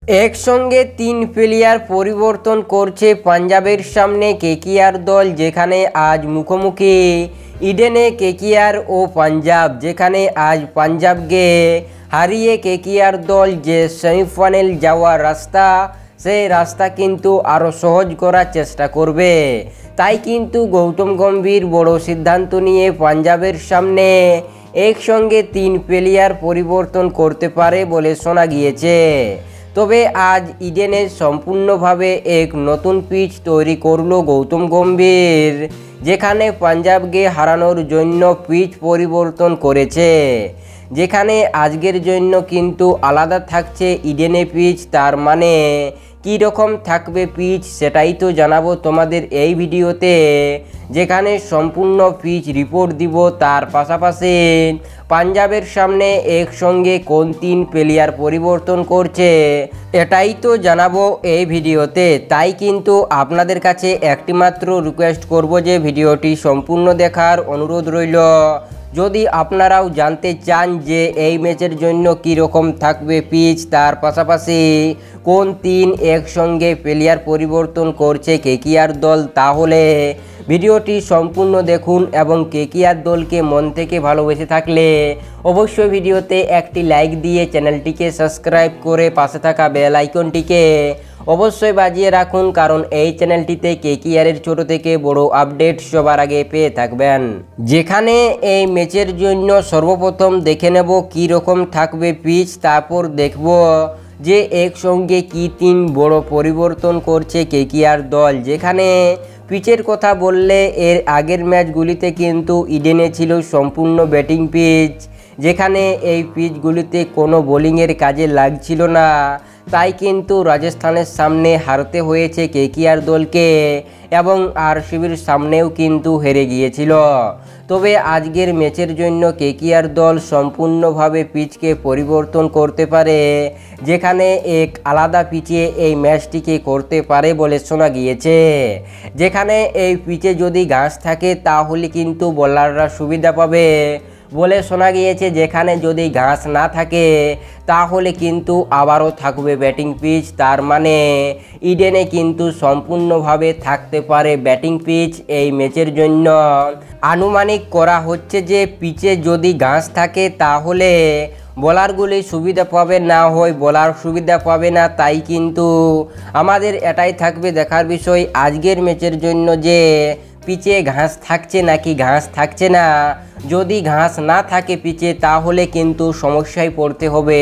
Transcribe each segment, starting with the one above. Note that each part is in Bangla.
একসঙ্গে 3 প্লেয়ার পরিবর্তন করছে পাঞ্জাবের সামনে কেকেআর দল, যেখানে আজ মুখোমুখি ইডেনে কেকেআর ও পাঞ্জাব, যেখানে আজ পাঞ্জাবকে হারিয়ে কেকেআর দল যে সেমিফাইনাল যাওয়ার রাস্তা, সেই রাস্তা কিন্তু আরও সহজ করার চেষ্টা করবে। তাই কিন্তু গৌতম গম্ভীর বড় সিদ্ধান্ত নিয়ে পাঞ্জাবের সামনে একসঙ্গে 3 প্লেয়ার পরিবর্তন করতে পারে বলে শোনা গিয়েছে। তবে আজ ইডেনে সম্পূর্ণভাবে এক নতুন পিচ তৈরি করলো গৌতম গম্ভীর, যেখানে পাঞ্জাবকে হারানোর জন্য পিচ পরিবর্তন করেছে। যেখানে আজকের জন্য কিন্তু আলাদা থাকছে ইডেনে পিচ, তার মানে কী রকম থাকবে পিচ সেটাই তো জানাবো তোমাদের এই ভিডিওতে, যেখানে সম্পূর্ণ পিচ রিপোর্ট দিব। তার পাশাপাশি পাঞ্জাবের সামনে একসঙ্গে কোন 3 প্লেয়ার পরিবর্তন করছে এটাই তো জানাবো এই ভিডিওতে। তাই কিন্তু আপনাদের কাছে একটি মাত্র রিকোয়েস্ট করব যে ভিডিওটি সম্পূর্ণ দেখার অনুরোধ রইল। যদি আপনারাও জানতে চান যে এই ম্যাচের জন্য কী রকম থাকবে পিচ, তার পাশাপাশি কোন 3 একসঙ্গে প্লেয়ার পরিবর্তন করছে কেকেআর দল, তাহলে ভিডিওটি সম্পূর্ণ দেখুন। এবং কেকেআর দলকে মন থেকে ভালোবেসে থাকলে অবশ্যই ভিডিওতে একটি লাইক দিয়ে চ্যানেলটিকে সাবস্ক্রাইব করে পাশে থাকা বেল আইকনটিকে অবশ্যই বাজিয়ে রাখুন, কারণ এই চ্যানেলটিতে কেকেআরের ছোট থেকে বড় আপডেট সবার আগে পেয়ে থাকবেন। যেখানে এই ম্যাচের জন্য সর্বপ্রথম দেখে নেব কী রকম থাকবে পিচ, তারপর দেখব যে একসঙ্গে কি 3 বড় পরিবর্তন করছে কেকেআর দল। যেখানে পিচের কথা বললে এর আগের ম্যাচগুলিতে কিন্তু ইডেনে ছিল সম্পূর্ণ ব্যাটিং পিচ, যেখানে এই পিচগুলিতে কোনো বোলিংয়ের কাজে লাগছিল না। তাই কিন্তু রাজস্থানের সামনে হারতে হয়েছে কেকেআর দলকে এবং আরসিবির সামনেও কিন্তু হেরে গিয়েছিল। তবে আজকের ম্যাচের জন্য কেকেআর দল সম্পূর্ণভাবে পিচকে পরিবর্তন করতে পারে, যেখানে এক আলাদা পিচে এই ম্যাচটিকে করতে পারে বলে শোনা গিয়েছে। যেখানে এই পিচে যদি ঘাস থাকে তাহলে কিন্তু বোলাররা সুবিধা পাবে বলে শোনা গিয়েছে। যেখানে যদি ঘাস না থাকে তাহলে কিন্তু আবারও থাকবে ব্যাটিং পিচ, তার মানে ইডেনে কিন্তু সম্পূর্ণভাবে থাকতে পারে ব্যাটিং পিচ এই ম্যাচের জন্য। আনুমানিক করা হচ্ছে যে পিচে যদি ঘাস থাকে তাহলে বোলারগুলি সুবিধা পাবে, না হয় বোলার সুবিধা পাবে না। তাই কিন্তু আমাদের এটাই থাকবে দেখার বিষয় আজকের ম্যাচের জন্য যে পিচে ঘাস থাকছে নাকি ঘাস থাকছে না। যদি ঘাস না থাকে পিচে তাহলে কিন্তু সমস্যায় পড়তে হবে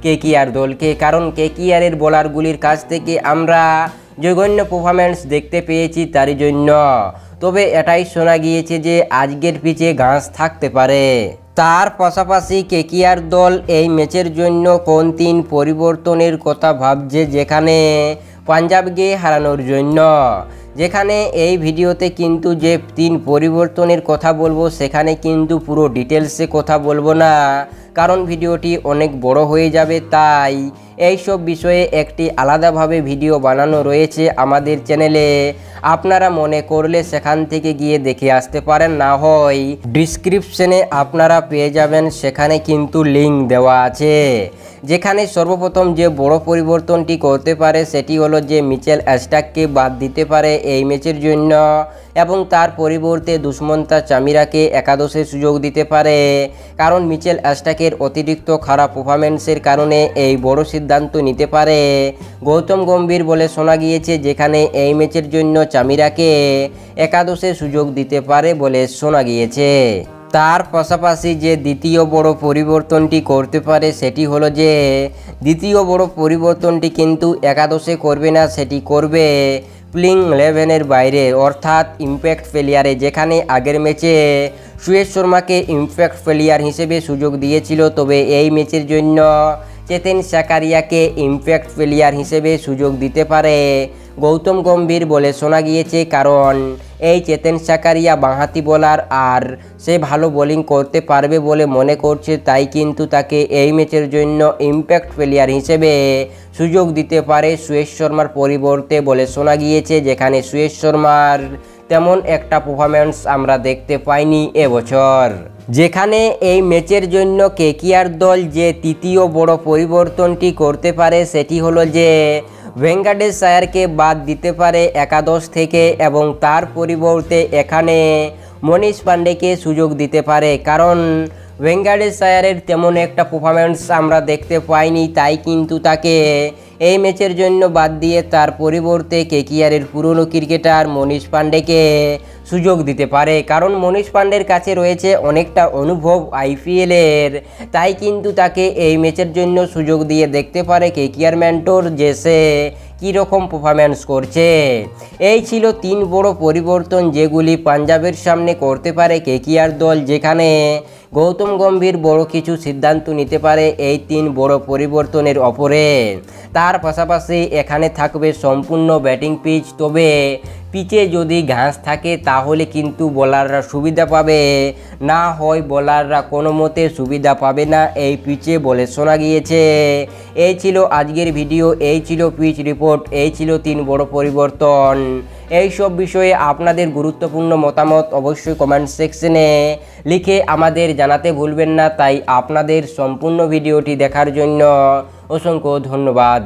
কেকেআর দলকে, কারণ কেকেআরের বোলারগুলির কাছ থেকে আমরা জঘন্য পারফরম্যান্স দেখতে পেয়েছি তারই জন্য। তবে এটাই শোনা গিয়েছে যে আজকের পিচে ঘাস থাকতে পারে। তার পাশাপাশি কেকেআর দল এই ম্যাচের জন্য কোন 3 পরিবর্তনের কথা ভাবছে, যেখানে পাঞ্জাবকে হারানোর জন্য। যেখানে এই ভিডিওতে কিন্তু যে 3 পরিবর্তনের কথা বলবো সেখানে কিন্তু পুরো ডিটেলসে কথা বলবো না, কারণ ভিডিওটি অনেক বড় হয়ে যাবে। তাই এইসব বিষয়ে একটি আলাদাভাবে ভিডিও বানানো রয়েছে আমাদের চ্যানেলে, আপনারা মনে করলে সেখান থেকে গিয়ে দেখে আসতে পারেন, না হয় ডিসক্রিপশনে আপনারা পেয়ে যাবেন, সেখানে কিন্তু লিঙ্ক দেওয়া আছে। যেখানে সর্বপ্রথম যে বড় পরিবর্তনটি করতে পারে সেটি হলো যে মিচেল স্টার্ককে বাদ দিতে পারে এই ম্যাচের জন্য এবং তার পরিবর্তে দুষ্মন্তা চামিরাকে একাদশে সুযোগ দিতে পারে, কারণ মিচেল স্টার্কের অতিরিক্ত খারাপ পারফরম্যান্সের কারণে এই বড় সিদ্ধান্ত নিতে পারে গৌতম গম্ভীর বলে শোনা গিয়েছে। যেখানে এই ম্যাচের জন্য চামিরাকে একাদশে সুযোগ দিতে পারে বলে শোনা গিয়েছে। তার পাশাপাশি যে দ্বিতীয় বড় পরিবর্তনটি করতে পারে সেটি হলো যে দ্বিতীয় বড় পরিবর্তনটি কিন্তু একাদশে করবে না, সেটি করবে প্লেইং 11-এর বাইরে, অর্থাৎ ইম্প্যাক্ট প্লেয়ারে। যেখানে আগের ম্যাচে সুয়েশ শর্মাকে ইম্প্যাক্ট প্লেয়ার হিসেবে সুযোগ দিয়েছিল, তবে এই ম্যাচের জন্য চেতেন সাকারিয়াকে ইম্প্যাক্ট প্লেয়ার হিসেবে সুযোগ দিতে পারে গৌতম গম্ভীর বলে শোনা গিয়েছে, কারণ এই চেতেন সাকারিয়া বাঁহাতি বোলার আর সে ভালো বোলিং করতে পারবে বলে মনে করছে। তাই কিন্তু তাকে এই ম্যাচের জন্য ইম্প্যাক্ট প্লেয়ার হিসেবে সুযোগ দিতে পারে সুয়েশ শর্মার পরিবর্তে বলে শোনা গিয়েছে। যেখানে সুয়েশ শর্মার তেমন একটা পারফরম্যান্স আমরা দেখতে পাইনি এবছর। যেখানে এই ম্যাচের জন্য কেকেআর দল যে তৃতীয় বড় পরিবর্তনটি করতে পারে সেটি হলো যে ভেঙ্কটেশ আয়ারকে বাদ দিতে পারে একাদশ থেকে এবং তার পরিবর্তে এখানে মনীষ পান্ডেকে সুযোগ দিতে পারে, কারণ ভেঙ্কটেশ আয়ারের তেমন একটা পারফরম্যান্স আমরা দেখতে পাইনি, তাই কিন্তু তাকে এই ম্যাচের জন্য বাদ দিয়ে তার পরিবর্তে কেকেআরের পুরনো ক্রিকেটার মনীষ পান্ডেকে সুযোগ দিতে পারে, কারণ মনীষ পান্ডের কাছে রয়েছে অনেকটা অনুভব আইপিএলের, তাই কিন্তু তাকে এই ম্যাচের জন্য সুযোগ দিয়ে দেখতে পারে কেকেআর মেন্টর যে সে কীরকম পারফরম্যান্স করছে। এই ছিল 3 বড় পরিবর্তন যেগুলি পাঞ্জাবের সামনে করতে পারে কেকেআর দল, যেখানে গৌতম গম্ভীর বড় কিছু সিদ্ধান্ত নিতে পারে এই 3 বড় পরিবর্তনের ওপরে। তার পাশাপাশি এখানে থাকবে সম্পূর্ণ ব্যাটিং পিচ, তবে পিচে যদি ঘাস থাকে তাহলে কিন্তু বোলাররা সুবিধা পাবে, না হয় বোলাররা কোনো মতে সুবিধা পাবে না এই পিচে বলে শোনা গিয়েছে। এই ছিল আজকের ভিডিও, এই ছিল পিচ রিপোর্ট, এই ছিল 3 বড় পরিবর্তন। এই সব বিষয়ে আপনাদের গুরুত্বপূর্ণ মতামত অবশ্যই কমেন্ট সেকশনে লিখে আমাদের জানাতে ভুলবেন না। তাই আপনাদের সম্পূর্ণ ভিডিওটি দেখার জন্য অসংখ্য ধন্যবাদ।